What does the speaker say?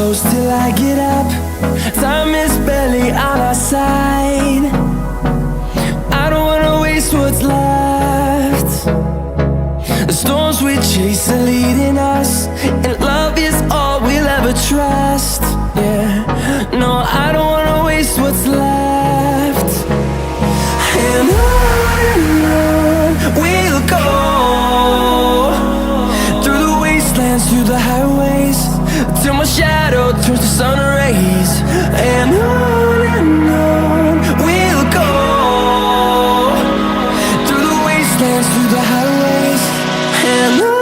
close till I get up. Time is barely on our side. I don't wanna waste what's left. The storms we chase are leading us, and love is all we'll ever trust. Yeah, no, I don't wanna waste what's left. And on we'll go, through the wastelands, through the highways, till my shadow turns to sun rays. And on we'll go, through the wastelands, through the highways, and on.